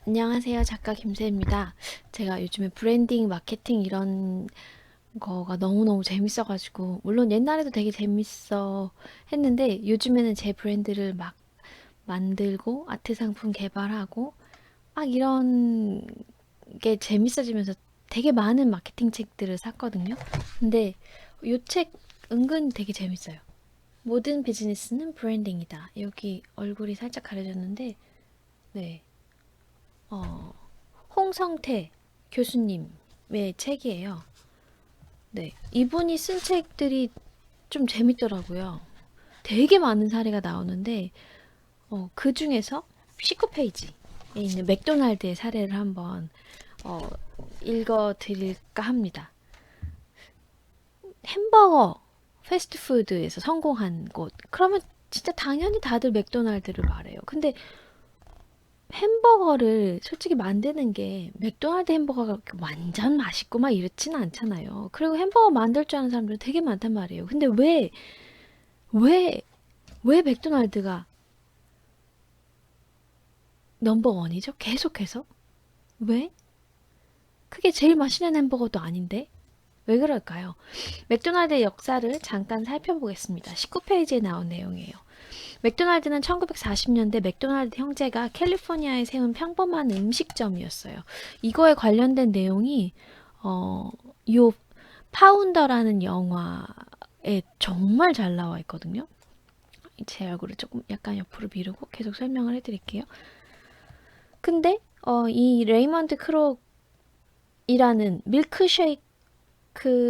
안녕하세요. 작가 김세입니다. 제가 요즘에 브랜딩, 마케팅 이런 거가 너무너무 재밌어가지고, 물론 옛날에도 되게 재밌어 했는데, 요즘에는 제 브랜드를 막 만들고, 아트 상품 개발하고, 막 이런 게 재밌어지면서 되게 많은 마케팅 책들을 샀거든요. 근데 이 책 은근 되게 재밌어요. 모든 비즈니스는 브랜딩이다. 여기 얼굴이 살짝 가려졌는데, 네. 어, 홍성태 교수님의 책이에요. 네. 이분이 쓴 책들이 좀 재밌더라고요. 되게 많은 사례가 나오는데, 그 중에서 19페이지에 있는 맥도날드의 사례를 한번, 어, 읽어드릴까 합니다. 햄버거 패스트푸드에서 성공한 곳. 그러면 진짜 당연히 다들 맥도날드를 말해요. 근데 햄버거를 솔직히 만드는 게 맥도날드 햄버거가 완전 맛있고 막 이렇지는 않잖아요. 그리고 햄버거 만들 줄 아는 사람들 되게 많단 말이에요. 근데 왜, 왜 맥도날드가 넘버원이죠? 계속해서? 왜? 그게 제일 맛있는 햄버거도 아닌데? 왜 그럴까요? 맥도날드의 역사를 잠깐 살펴보겠습니다. 19페이지에 나온 내용이에요. 맥도날드는 1940년대 맥도날드 형제가 캘리포니아에 세운 평범한 음식점이었어요. 이거에 관련된 내용이 어, 요 파운더라는 영화에 정말 잘 나와 있거든요. 제 얼굴을 조금 약간 옆으로 미루고 계속 설명을 해드릴게요. 근데 이 레이먼드 크록이라는 밀크쉐이크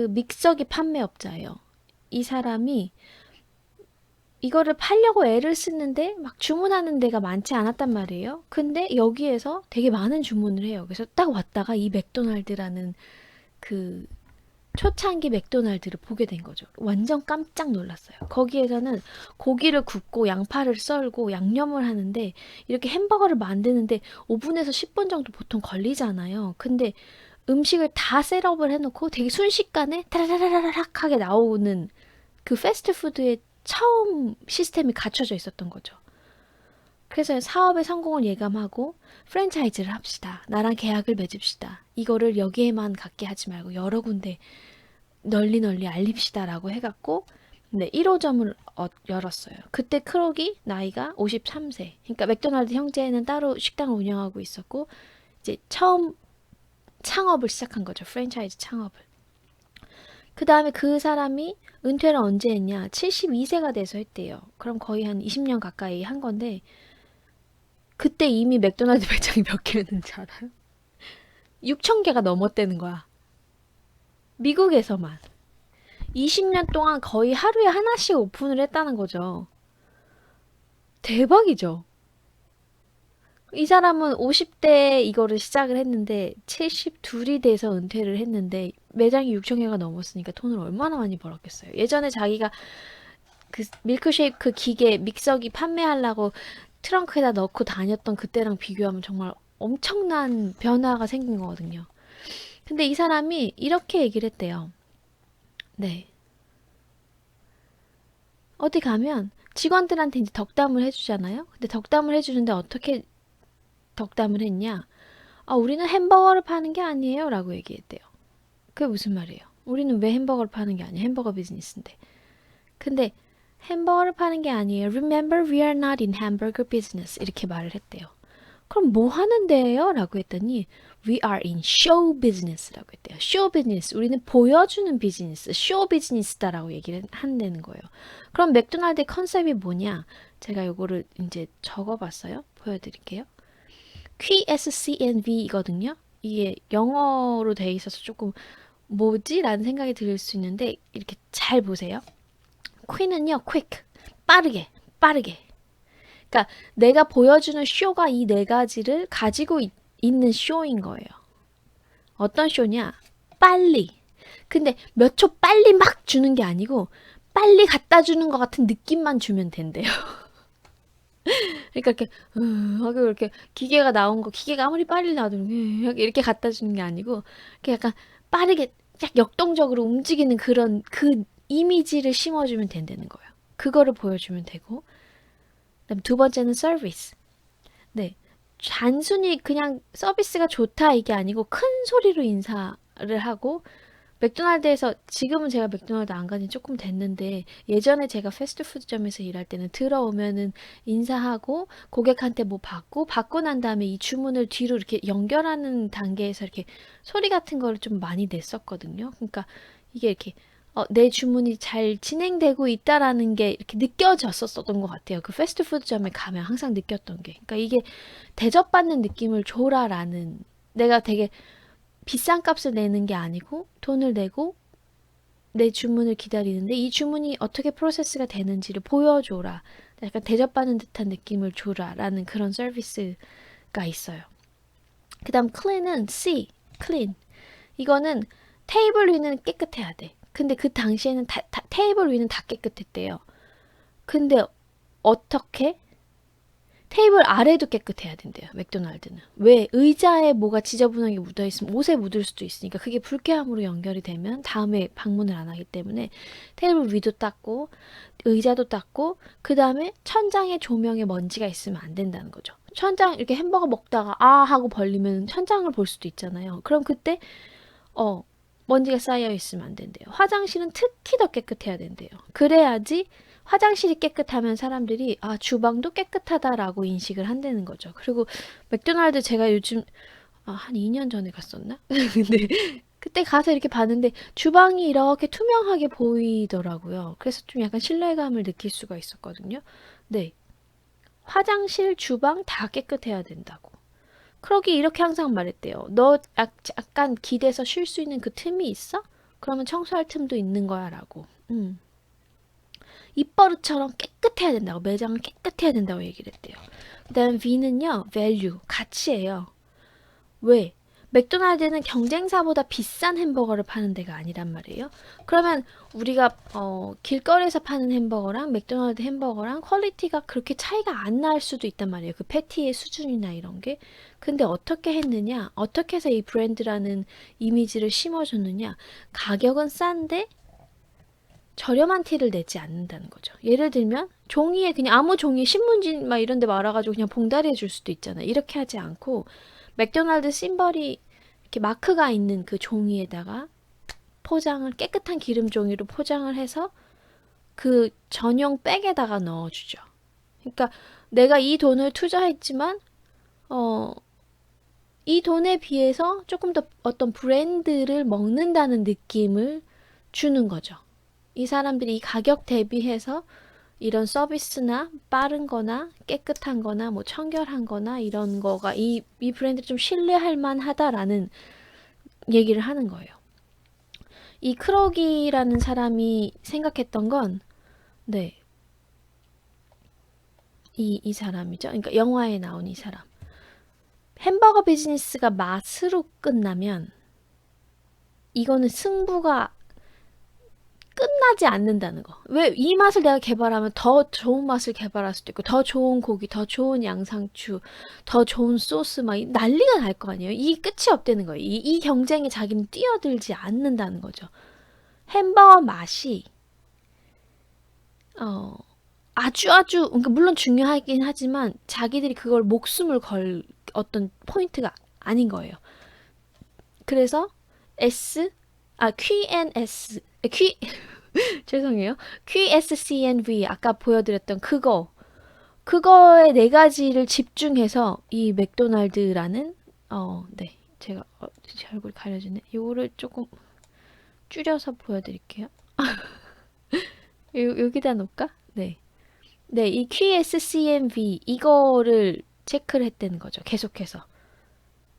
믹서기 판매업자예요. 이 사람이 이거를 팔려고 애를 쓰는데 막 주문하는 데가 많지 않았단 말이에요. 근데 여기에서 되게 많은 주문을 해요. 그래서 딱 왔다가 이 맥도날드라는 그 초창기 맥도날드를 보게 된 거죠. 완전 깜짝 놀랐어요. 거기에서는 고기를 굽고 양파를 썰고 양념을 하는데 이렇게 햄버거를 만드는데 5분에서 10분 정도 보통 걸리잖아요. 근데 음식을 다 셋업을 해놓고 되게 순식간에 타라라라락 하게 나오는 그 패스트푸드의 처음 시스템이 갖춰져 있었던 거죠. 그래서 사업의 성공을 예감하고 프랜차이즈를 합시다. 나랑 계약을 맺읍시다. 이거를 여기에만 갖게 하지 말고 여러 군데 널리 널리 알립시다라고 해갖고 네, 1호점을 열었어요. 그때 크록이 나이가 53세. 그러니까 맥도날드 형제는 따로 식당을 운영하고 있었고 이제 처음 창업을 시작한 거죠. 프랜차이즈 창업을. 그 다음에 그 사람이 은퇴를 언제 했냐? 72세가 돼서 했대요. 그럼 거의 한 20년 가까이 한 건데, 그때 이미 맥도날드 매장이 몇 개였는지 알아요? 6천 개가 넘었다는 거야. 미국에서만. 20년 동안 거의 하루에 하나씩 오픈을 했다는 거죠. 대박이죠? 이 사람은 50대에 이거를 시작을 했는데, 72이 돼서 은퇴를 했는데, 매장이 6천 개가 넘었으니까 돈을 얼마나 많이 벌었겠어요. 예전에 자기가 그 밀크쉐이크 기계 믹서기 판매하려고 트렁크에다 넣고 다녔던 그때랑 비교하면 정말 엄청난 변화가 생긴 거거든요. 근데 이 사람이 이렇게 얘기를 했대요. 네. 어디 가면 직원들한테 이제 덕담을 해주잖아요. 근데 덕담을 해주는데 어떻게 덕담을 했냐? 아, 우리는 햄버거를 파는 게 아니에요. 라고 얘기했대요. 그게 무슨 말이에요? 우리는 왜 햄버거를 파는 게 아니에요? 햄버거 비즈니스인데. 근데 햄버거를 파는 게 아니에요. Remember, we are not in hamburger business. 이렇게 말을 했대요. 그럼 뭐 하는데요? 라고 했더니 We are in show business라고 했대요. show business. 우리는 보여주는 비즈니스, 쇼 비즈니스다라고 얘기를 한다는 거예요. 그럼 맥도날드의 컨셉이 뭐냐? 제가 요거를 이제 적어봤어요. 보여드릴게요. QSCNV이거든요. 이게 영어로 돼 있어서 조금 뭐지? 라는 생각이 들 수 있는데 이렇게 잘 보세요. quick는요, quick. 빠르게, 빠르게. 그러니까 내가 보여주는 쇼가 이 네 가지를 가지고 있는 쇼인 거예요. 어떤 쇼냐? 빨리. 근데 몇 초 빨리 막 주는 게 아니고 빨리 갖다 주는 것 같은 느낌만 주면 된대요. 그러니까 이렇게 하고 이렇게 기계가 나온 거 기계가 아무리 빨리 나도 이렇게 갖다 주는 게 아니고 이렇게 약간 빠르게 약 역동적으로 움직이는 그런 그 이미지를 심어주면 된다는 거예요. 그거를 보여주면 되고 그다음 두 번째는 서비스. 네. 단순히 그냥 서비스가 좋다 이게 아니고 큰 소리로 인사를 하고 맥도날드에서 지금은 제가 맥도날드 안 간지 조금 됐는데 예전에 제가 패스트푸드점에서 일할 때는 들어오면은 인사하고 고객한테 뭐 받고 난 다음에 이 주문을 뒤로 이렇게 연결하는 단계에서 이렇게 소리 같은 거를 좀 많이 냈었거든요. 그러니까 이게 이렇게 내 주문이 잘 진행되고 있다라는 게 이렇게 느껴졌었던 것 같아요. 그 패스트푸드점에 가면 항상 느꼈던 게. 그러니까 이게 대접받는 느낌을 줘라라는 내가 되게 비싼 값을 내는 게 아니고 돈을 내고 내 주문을 기다리는데 이 주문이 어떻게 프로세스가 되는지를 보여줘라. 약간 대접받는 듯한 느낌을 줘라라는 그런 서비스가 있어요. 그 다음 clean은 C, clean. 이거는 테이블 위는 깨끗해야 돼. 근데 그 당시에는 테이블 위는 다 깨끗했대요. 근데 어떻게? 테이블 아래도 깨끗해야 된대요. 맥도날드는. 왜? 의자에 뭐가 지저분하게 묻어있으면 옷에 묻을 수도 있으니까 그게 불쾌함으로 연결이 되면 다음에 방문을 안 하기 때문에 테이블 위도 닦고 의자도 닦고 그 다음에 천장에 조명에 먼지가 있으면 안 된다는 거죠. 천장 이렇게 햄버거 먹다가 아 하고 벌리면 천장을 볼 수도 있잖아요. 그럼 그때 먼지가 쌓여 있으면 안 된대요. 화장실은 특히 더 깨끗해야 된대요. 그래야지 화장실이 깨끗하면 사람들이 아 주방도 깨끗하다라고 인식을 한다는 거죠. 그리고 맥도날드 제가 요즘 한 2년 전에 갔었나? 근데 그때 가서 이렇게 봤는데 주방이 이렇게 투명하게 보이더라고요. 그래서 좀 약간 신뢰감을 느낄 수가 있었거든요. 네. 화장실, 주방 다 깨끗해야 된다고. 크록이 이렇게 항상 말했대요. 너 약간 기대서 쉴 수 있는 그 틈이 있어? 그러면 청소할 틈도 있는 거야 라고. 입버릇처럼 깨끗해야 된다고. 매장을 깨끗해야 된다고 얘기를 했대요. 그 다음 V는요. value, 가치예요. 왜? 맥도날드는 경쟁사보다 비싼 햄버거를 파는 데가 아니란 말이에요. 그러면 우리가 길거리에서 파는 햄버거랑 맥도날드 햄버거랑 퀄리티가 그렇게 차이가 안 날 수도 있단 말이에요. 그 패티의 수준이나 이런 게. 근데 어떻게 했느냐? 어떻게 해서 이 브랜드라는 이미지를 심어줬느냐? 가격은 싼데 저렴한 티를 내지 않는다는 거죠. 예를 들면 종이에 그냥 아무 종이 신문지 막 이런 데 말아가지고 그냥 봉다리에 줄 수도 있잖아요. 이렇게 하지 않고 맥도날드 심벌이 이렇게 마크가 있는 그 종이에다가 포장을 깨끗한 기름 종이로 포장을 해서 그 전용 백에다가 넣어주죠. 그러니까 내가 이 돈을 투자했지만 이 돈에 비해서 조금 더 어떤 브랜드를 먹는다는 느낌을 주는 거죠. 이 사람들이 이 가격 대비해서 이런 서비스나 빠른 거나 깨끗한 거나 뭐 청결한 거나 이런 거가 이 브랜드를 좀 신뢰할 만하다라는 얘기를 하는 거예요. 이 크로기라는 사람이 생각했던 건, 네. 이 사람이죠. 그러니까 영화에 나온 이 사람. 햄버거 비즈니스가 맛으로 끝나면 이거는 승부가 끝나지 않는다는 거. 왜 이 맛을 내가 개발하면 더 좋은 맛을 개발할 수도 있고 더 좋은 고기, 더 좋은 양상추, 더 좋은 소스 막 난리가 날 거 아니에요. 이 끝이 없다는 거예요. 이 경쟁에 자기는 뛰어들지 않는다는 거죠. 햄버거 맛이 아주 그러니까 물론 중요하긴 하지만 자기들이 그걸 목숨을 걸 어떤 포인트가 아닌 거예요. 그래서 QNS 죄송해요. QSCNV 아까 보여드렸던 그거의 네 가지를 집중해서 이 맥도날드라는 네 제가 제 얼굴 가려지네. 이거를 조금 줄여서 보여드릴게요. 여기다 놓을까? 네. 네, 이 QSCMV 이거를 체크를 했다는 거죠. 계속해서.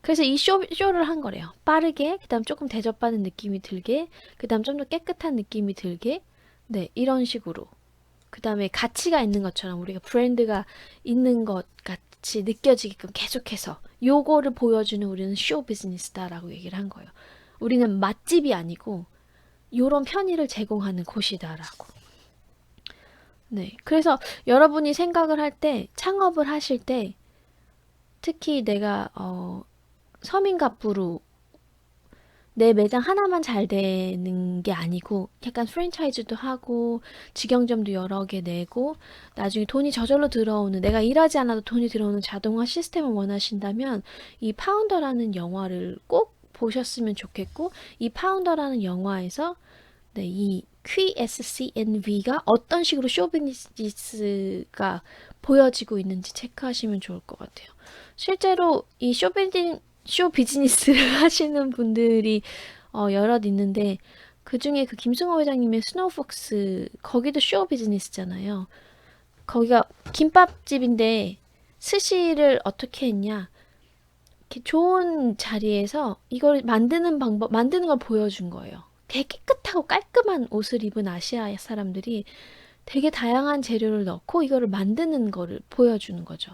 그래서 이 쇼를 한 거래요. 빠르게, 그 다음 조금 대접받는 느낌이 들게, 그 다음 좀 더 깨끗한 느낌이 들게, 네, 이런 식으로. 그 다음에 가치가 있는 것처럼 우리가 브랜드가 있는 것 같이 느껴지게끔 계속해서 요거를 보여주는 우리는 쇼 비즈니스다라고 얘기를 한 거예요. 우리는 맛집이 아니고 요런 편의를 제공하는 곳이다라고. 네. 그래서 여러분이 생각을 할 때, 창업을 하실 때, 특히 내가, 서민갑부로 내 매장 하나만 잘 되는 게 아니고 약간 프랜차이즈도 하고 직영점도 여러 개 내고 나중에 돈이 저절로 들어오는 내가 일하지 않아도 돈이 들어오는 자동화 시스템을 원하신다면 이 파운더라는 영화를 꼭 보셨으면 좋겠고 이 파운더라는 영화에서 네, 이 QSCNV가 어떤 식으로 쇼비즈니스가 보여지고 있는지 체크하시면 좋을 것 같아요. 실제로 이 쇼비즈니스를 하시는 분들이 여럿 있는데 그 중에 그 김승호 회장님의 스노우폭스 거기도 쇼비즈니스잖아요. 거기가 김밥집인데 스시를 어떻게 했냐? 이렇게 좋은 자리에서 이걸 만드는 방법, 만드는 걸 보여준 거예요. 되게 깨끗하고 깔끔한 옷을 입은 아시아 사람들이 되게 다양한 재료를 넣고 이거를 만드는 거를 보여주는 거죠.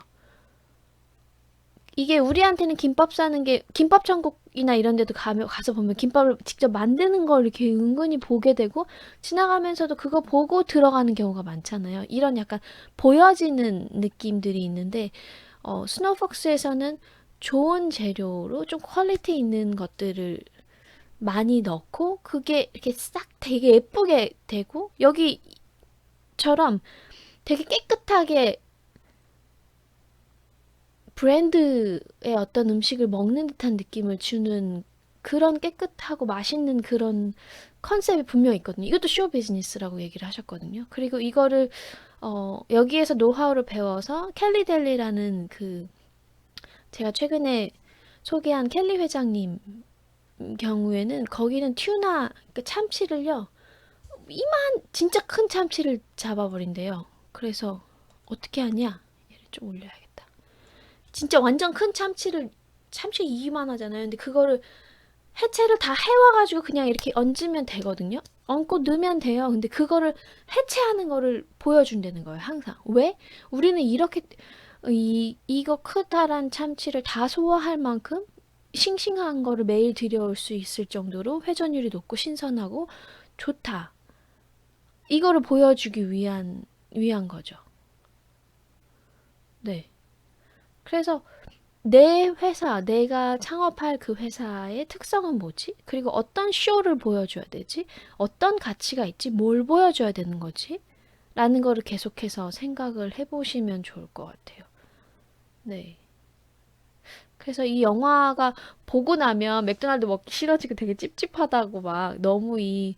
이게 우리한테는 김밥 싸는 게 김밥 천국이나 이런 데도 가서 보면 김밥을 직접 만드는 걸 이렇게 은근히 보게 되고 지나가면서도 그거 보고 들어가는 경우가 많잖아요. 이런 약간 보여지는 느낌들이 있는데 스노우폭스에서는 좋은 재료로 좀 퀄리티 있는 것들을 많이 넣고 그게 이렇게 싹 되게 예쁘게 되고 여기처럼 되게 깨끗하게 브랜드의 어떤 음식을 먹는 듯한 느낌을 주는 그런 깨끗하고 맛있는 그런 컨셉이 분명히 있거든요. 이것도 쇼 비즈니스라고 얘기를 하셨거든요. 그리고 이거를 여기에서 노하우를 배워서 켈리 델리라는 그 제가 최근에 소개한 켈리 회장님 경우에는 거기는 튜나 그 참치를요 진짜 큰 참치를 잡아버린대요. 그래서 어떻게 하냐? 얘를 좀 올려야겠다. 진짜 완전 큰 참치 이만하잖아요. 근데 그거를 해체를 다 해와가지고 그냥 이렇게 얹으면 되거든요. 얹고 넣으면 돼요. 근데 그거를 해체하는 거를 보여준다는 거예요. 항상. 왜? 우리는 이렇게 이거 크다란 참치를 다 소화할 만큼 싱싱한 거를 매일 들여올 수 있을 정도로 회전율이 높고 신선하고 좋다. 이거를 보여주기 위한 거죠. 네. 그래서 내 회사, 내가 창업할 그 회사의 특성은 뭐지? 그리고 어떤 쇼를 보여줘야 되지? 어떤 가치가 있지? 뭘 보여줘야 되는 거지? 라는 거를 계속해서 생각을 해보시면 좋을 것 같아요. 네. 그래서 이 영화가 보고 나면 맥도날드 먹기 싫어지고 되게 찝찝하다고 막 너무 이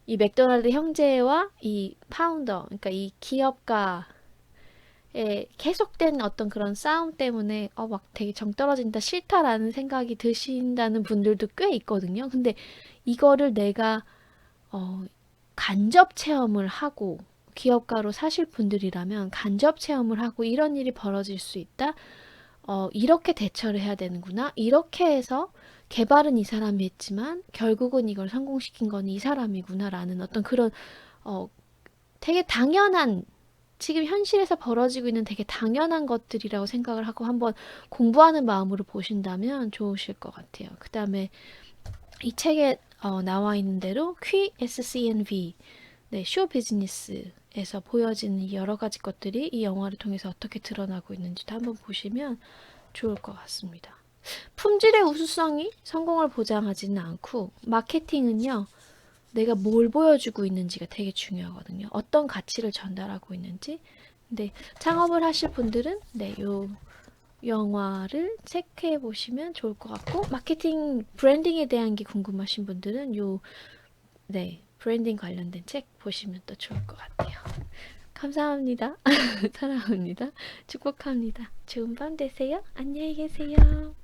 맥도날드 형제와 이 파운더, 그러니까 이 기업가의 계속된 어떤 그런 싸움 때문에 막 되게 정 떨어진다, 싫다라는 생각이 드신다는 분들도 꽤 있거든요. 근데 이거를 내가 어, 간접 체험을 하고 기업가로 사실 분들이라면 간접 체험을 하고 이런 일이 벌어질 수 있다. 이렇게 대처를 해야 되는구나. 이렇게 해서 개발은 이 사람이 했지만 결국은 이걸 성공시킨 건 이 사람이구나라는 어떤 그런 어, 되게 당연한 지금 현실에서 벌어지고 있는 되게 당연한 것들이라고 생각을 하고 한번 공부하는 마음으로 보신다면 좋으실 것 같아요. 그 다음에 이 책에 나와 있는 대로 QSCNV, 네, 쇼 비즈니스에서 보여지는 이 여러 가지 것들이 이 영화를 통해서 어떻게 드러나고 있는지도 한번 보시면 좋을 것 같습니다. 품질의 우수성이 성공을 보장하지는 않고 마케팅은요. 내가 뭘 보여주고 있는지가 되게 중요하거든요. 어떤 가치를 전달하고 있는지. 근데 창업을 하실 분들은 네, 요 영화를 체크해 보시면 좋을 것 같고 마케팅 브랜딩에 대한 게 궁금하신 분들은 네, 브랜딩 관련된 책 보시면 또 좋을 것 같아요. 감사합니다. 사랑합니다. 축복합니다. 좋은 밤 되세요. 안녕히 계세요.